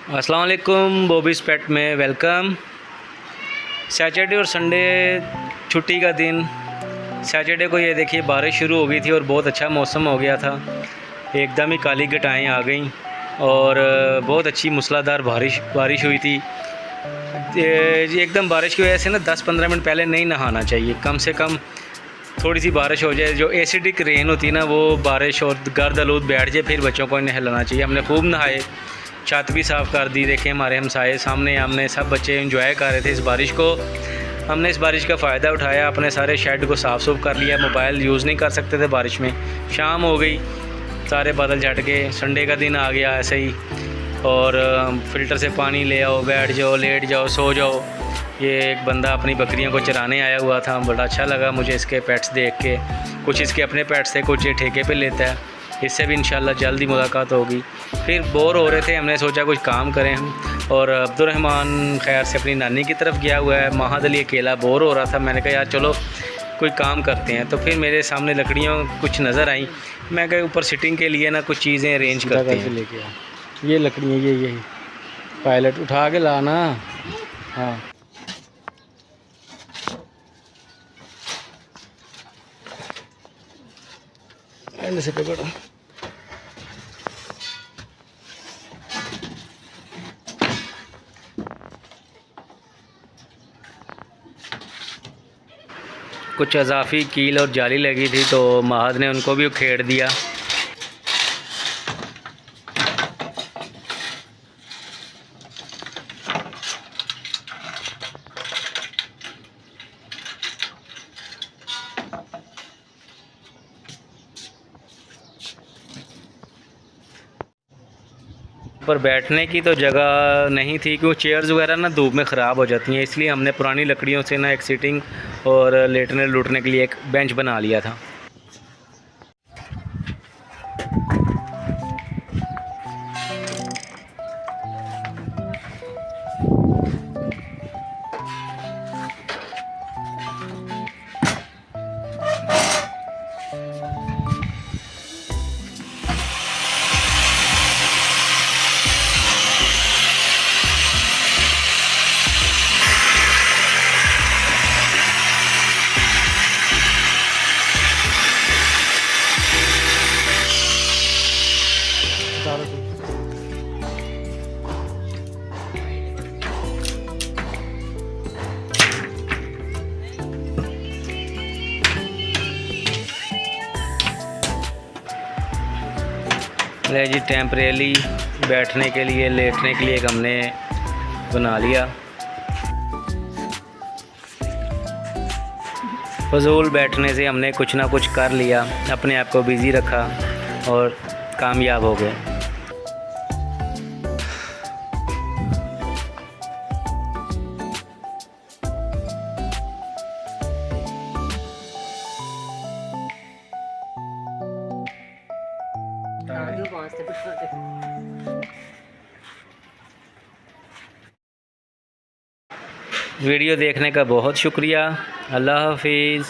अस्सलाम वालेकुम, बॉबीज़ पेट में वेलकम। सैटरडे और संडे छुट्टी का दिन। सैटरडे को ये देखिए बारिश शुरू हो गई थी और बहुत अच्छा मौसम हो गया था। एकदम ही काली घटाएँ आ गईं और बहुत अच्छी मूसलाधार बारिश हुई थी। एकदम बारिश की वजह से ना 10-15 मिनट पहले नहीं नहाना चाहिए। कम से कम थोड़ी सी बारिश हो जाए, जो एसिडिक रेन होती है ना, वो बारिश और गर्द आलूद बैठ जाए, फिर बच्चों को नहलाना चाहिए। हमने खूब नहाए, छत भी साफ़ कर दी। देखें हमारे हमसाए सामने, हमने सब बच्चे एंजॉय कर रहे थे इस बारिश को। हमने इस बारिश का फ़ायदा उठाया, अपने सारे शेड को साफ़ सुफ कर लिया। मोबाइल यूज़ नहीं कर सकते थे बारिश में। शाम हो गई, सारे बादल झट के संडे का दिन आ गया ऐसे ही। और फ़िल्टर से पानी ले आओ, बैठ जाओ, लेट जाओ, सो जाओ। ये एक बंदा अपनी बकरियों को चराने आया हुआ था। बड़ा अच्छा लगा मुझे इसके पेट्स देख के। कुछ इसके अपने पेट्स थे, कुछ ये ठेके पे लेता है। इससे भी इंशाल्लाह जल्दी मुलाकात होगी। फिर बोर हो रहे थे, हमने सोचा कुछ काम करें हम। और अब्दुर्रहमान खैर से अपनी नानी की तरफ गया हुआ है। महद अली अकेला बोर हो रहा था। मैंने कहा यार चलो कोई काम करते हैं। तो फिर मेरे सामने लकड़ियाँ कुछ नज़र आई। मैं कहा ऊपर सिटिंग के लिए ना कुछ चीज़ें अरेंज करते हैं। लेके आ ये लकड़ियाँ, ये पायलट उठा के लाना। हाँ, एंड से पकड़ो। कुछ अजाफी कील और जाली लगी थी, तो महद ने उनको भी उखेड़ दिया। पर बैठने की तो जगह नहीं थी, क्योंकि चेयर्स वगैरह ना धूप में ख़राब हो जाती हैं। इसलिए हमने पुरानी लकड़ियों से ना एक सीटिंग और लेटने लूटने के लिए एक बेंच बना लिया था। ले जी, टेम्परेली बैठने के लिए, लेटने के लिए एक हमने बना लिया। फजूल बैठने से हमने कुछ ना कुछ कर लिया, अपने आप को बिज़ी रखा और कामयाब हो गए। वीडियो देखने का बहुत शुक्रिया। अल्लाह हाफिज़।